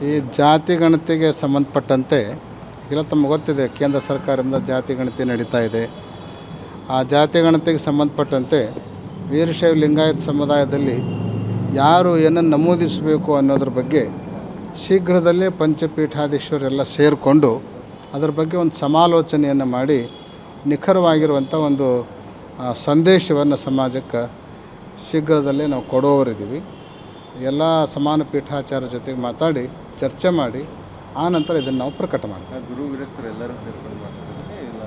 ಈ ಜಾತಿ ಗಣತಿಗೆ ಸಂಬಂಧಪಟ್ಟಂತೆ ಈಗ ತಮಗೆ ಗೊತ್ತಿದೆ, ಕೇಂದ್ರ ಸರ್ಕಾರದಿಂದ ಜಾತಿ ಗಣತಿ ನಡೀತಾ ಇದೆ. ಆ ಜಾತಿ ಗಣತಿಗೆ ಸಂಬಂಧಪಟ್ಟಂತೆ ವೀರಶೈವ ಲಿಂಗಾಯತ ಸಮುದಾಯದಲ್ಲಿ ಯಾರು ಏನನ್ನು ನಮೂದಿಸಬೇಕು ಅನ್ನೋದ್ರ ಬಗ್ಗೆ ಶೀಘ್ರದಲ್ಲೇ ಪಂಚಪೀಠಾಧೀಶರೆಲ್ಲ ಸೇರಿಕೊಂಡು ಅದರ ಬಗ್ಗೆ ಒಂದು ಸಮಾಲೋಚನೆಯನ್ನು ಮಾಡಿ ನಿಖರವಾಗಿರುವಂಥ ಒಂದು ಸಂದೇಶವನ್ನು ಸಮಾಜಕ್ಕೆ ಶೀಘ್ರದಲ್ಲೇ ನಾವು ಕೊಡೋರಿದ್ದೀವಿ. ಎಲ್ಲ ಸಮಾನ ಪೀಠಾಚಾರ್ಯರ ಜೊತೆಗೆ ಮಾತಾಡಿ ಚರ್ಚೆ ಮಾಡಿ ಆನಂತರ ಇದನ್ನು ನಾವು ಪ್ರಕಟ ಮಾಡ್ತೀವಿ. ಗುರು ವಿರಕ್ತರು ಎಲ್ಲರೂ ಸೇರ್ಕೊಂಡು ಇಲ್ಲ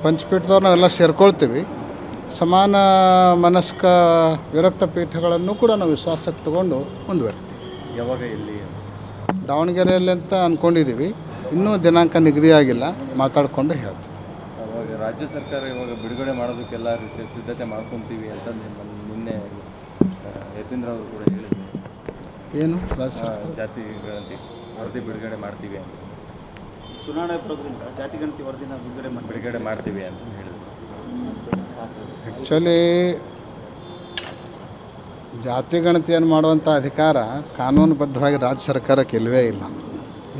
ಪಂಚಪೀಠದವ್ರು ನಾವೆಲ್ಲ ಸೇರ್ಕೊಳ್ತೀವಿ. ಸಮಾನ ಮನಸ್ಕ ವಿರಕ್ತ ಪೀಠಗಳನ್ನು ಕೂಡ ನಾವು ವಿಶ್ವಾಸಕ್ಕೆ ತಗೊಂಡು ಮುಂದುವರಿತೀವಿ. ಯಾವಾಗ ಎಲ್ಲಿ? ದಾವಣಗೆರೆಯಲ್ಲಿ ಅಂತ ಅಂದ್ಕೊಂಡಿದ್ದೀವಿ. ಇನ್ನೂ ದಿನಾಂಕ ನಿಗದಿಯಾಗಿಲ್ಲ, ಮಾತಾಡಿಕೊಂಡು ಹೇಳ್ತೀವಿ. ಅವಾಗ ರಾಜ್ಯ ಸರ್ಕಾರ ಇವಾಗ ಬಿಡುಗಡೆ ಮಾಡೋದಕ್ಕೆಲ್ಲ ರೀತಿಯ ಸಿದ್ಧತೆ ಮಾಡ್ಕೊತೀವಿ ಅಂತ ನಿನ್ನೆ ಯತೀಂದ್ರ ಅವರು ಕೂಡ ಹೇಳಿದ್ರು. ಏನು ರಾಜ್ಯ ಸರ್ಕಾರ ಜಾತಿ ಗಣತಿ ವರದಿ ಬಿಡುಗಡೆ ಮಾಡ್ತೀವಿ ಅಂತ, ಚುನಾವಣೆ ಬರೋದ್ರಿಂದ ಜಾತಿ ಗಣತಿ ವರದಿನ ಬಿಡುಗಡೆ ಮಾಡ್ತೀವಿ ಅಂತ ಹೇಳಿದ್ರು. ಆ್ಯಕ್ಚುಲಿ ಜಾತಿ ಗಣತಿಯನ್ನು ಮಾಡುವಂಥ ಅಧಿಕಾರ ಕಾನೂನುಬದ್ಧವಾಗಿ ರಾಜ್ಯ ಸರ್ಕಾರಕ್ಕೆ ಇಲ್ಲವೇ ಇಲ್ಲ.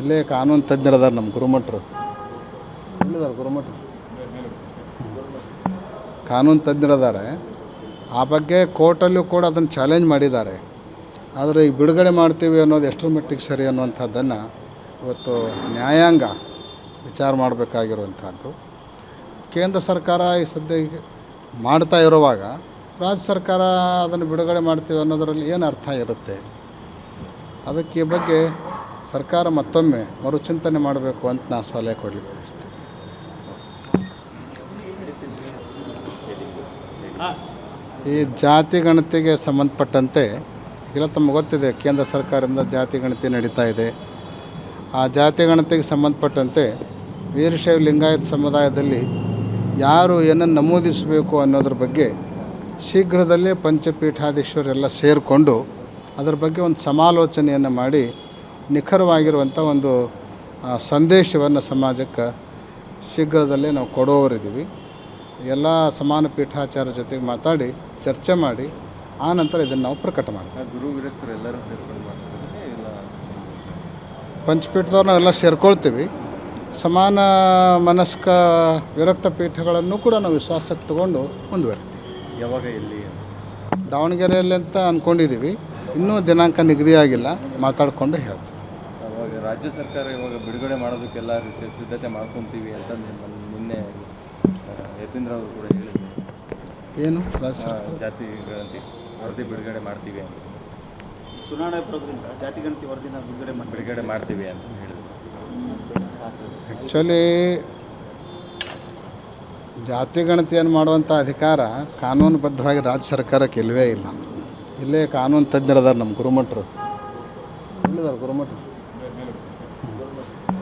ಇಲ್ಲೇ ಕಾನೂನು ತಜ್ಞರದಾರ ನಮ್ಮ ಗುರುಮಠರು ಇಲ್ಲಿದ್ದಾರೆ. ಗುರುಮಠರು ಕಾನೂನು ತಜ್ಞರದಾರೆ. ಆ ಬಗ್ಗೆ ಕೋರ್ಟಲ್ಲೂ ಕೂಡ ಅದನ್ನು ಚಾಲೆಂಜ್ ಮಾಡಿದ್ದಾರೆ. ಆದರೆ ಈಗ ಬಿಡುಗಡೆ ಮಾಡ್ತೀವಿ ಅನ್ನೋದು ಎಷ್ಟರ ಮಟ್ಟಿಗೆ ಸರಿ ಅನ್ನುವಂಥದ್ದನ್ನು ಇವತ್ತು ನ್ಯಾಯಾಂಗ ವಿಚಾರ ಮಾಡಬೇಕಾಗಿರುವಂಥದ್ದು. ಕೇಂದ್ರ ಸರ್ಕಾರ ಈ ಸದ್ಯ ಮಾಡ್ತಾ ಇರುವಾಗ ರಾಜ್ಯ ಸರ್ಕಾರ ಅದನ್ನು ಬಿಡುಗಡೆ ಮಾಡ್ತೀವಿ ಅನ್ನೋದರಲ್ಲಿ ಏನು ಅರ್ಥ ಇರುತ್ತೆ? ಅದಕ್ಕೆ ಈ ಬಗ್ಗೆ ಸರ್ಕಾರ ಮತ್ತೊಮ್ಮೆ ಮರುಚಿಂತನೆ ಮಾಡಬೇಕು ಅಂತ ನಾನು ಸಲಹೆ ಕೊಡಲಿಕ್ಕೆ ಬಯಸ್ತೀನಿ. ಈ ಜಾತಿ ಗಣತಿಗೆ ಸಂಬಂಧಪಟ್ಟಂತೆ ಈಗ ತಮಗೆ ಗೊತ್ತಿದೆ, ಕೇಂದ್ರ ಸರ್ಕಾರದಿಂದ ಜಾತಿ ಗಣತಿ ನಡೀತಾ ಇದೆ. ಆ ಜಾತಿ ಗಣತಿಗೆ ಸಂಬಂಧಪಟ್ಟಂತೆ ವೀರಶೈವ ಲಿಂಗಾಯತ ಸಮುದಾಯದಲ್ಲಿ ಯಾರು ಏನನ್ನು ನಮೂದಿಸಬೇಕು ಅನ್ನೋದ್ರ ಬಗ್ಗೆ ಶೀಘ್ರದಲ್ಲೇ ಪಂಚಪೀಠಾಧೀಶರೆಲ್ಲ ಸೇರಿಕೊಂಡು ಅದರ ಬಗ್ಗೆ ಒಂದು ಸಮಾಲೋಚನೆಯನ್ನು ಮಾಡಿ ನಿಖರವಾಗಿರುವಂಥ ಒಂದು ಸಂದೇಶವನ್ನು ಸಮಾಜಕ್ಕೆ ಶೀಘ್ರದಲ್ಲೇ ನಾವು ಕೊಡೋರಿದ್ದೀವಿ. ಎಲ್ಲ ಸಮಾನ ಪೀಠಾಚಾರ್ಯರ ಜೊತೆಗೆ ಮಾತಾಡಿ ಚರ್ಚೆ ಮಾಡಿ ಆನಂತರ ಇದನ್ನು ನಾವು ಪ್ರಕಟ ಮಾಡ್ತೀವಿ. ಗುರು ವಿರಕ್ತರು ಎಲ್ಲರೂ ಸೇರ್ಕೊಂಡು ಇಲ್ಲ ಪಂಚಪೀಠದವ್ರು ನಾವೆಲ್ಲ ಸೇರ್ಕೊಳ್ತೀವಿ. ಸಮಾನ ಮನಸ್ಕ ವಿರಕ್ತ ಪೀಠಗಳನ್ನು ಕೂಡ ನಾವು ವಿಶ್ವಾಸಕ್ಕೆ ತಗೊಂಡು ಮುಂದುವರಿತೀವಿ. ಯಾವಾಗ ಎಲ್ಲಿ? ದಾವಣಗೆರೆಯಲ್ಲಿ ಅಂತ ಅಂದ್ಕೊಂಡಿದ್ದೀವಿ. ಇನ್ನೂ ದಿನಾಂಕ ನಿಗದಿಯಾಗಿಲ್ಲ, ಮಾತಾಡಿಕೊಂಡು ಹೇಳ್ತೀವಿ. ಅವಾಗ ರಾಜ್ಯ ಸರ್ಕಾರ ಇವಾಗ ಬಿಡುಗಡೆ ಮಾಡೋದಕ್ಕೆಲ್ಲ ರೀತಿಯ ಸಿದ್ಧತೆ ಮಾಡ್ಕೊತೀವಿ ಅಂತ ನಿನ್ನೆ ಯತೀಂದ್ರ ಅವರು ಕೂಡ ಹೇಳಿದ್ರು. ಏನು ರಾಜ್ಯ ಸರ್ಕಾರ ಜಾತಿ ಗಣತಿ ವರದಿ ಬಿಡುಗಡೆ ಮಾಡ್ತೀವಿ ಅಂತ, ಚುನಾವಣೆ ಬರೋದ್ರಿಂದ ಜಾತಿ ಗಣತಿ ವರದಿನ ಬಿಡುಗಡೆ ಮಾಡ್ತೀವಿ ಅಂತ ಹೇಳಿದ್ರು. ಆ್ಯಕ್ಚುಲಿ ಜಾತಿ ಗಣತಿಯನ್ನು ಮಾಡುವಂಥ ಅಧಿಕಾರ ಕಾನೂನುಬದ್ಧವಾಗಿ ರಾಜ್ಯ ಸರ್ಕಾರಕ್ಕೆ ಇಲ್ಲವೇ ಇಲ್ಲ. ಇಲ್ಲೇ ಕಾನೂನು ತಜ್ಞರದಾರ ನಮ್ಮ ಗುರುಮಠರು ಇಲ್ಲಿದ್ದಾರೆ. ಗುರುಮಠರು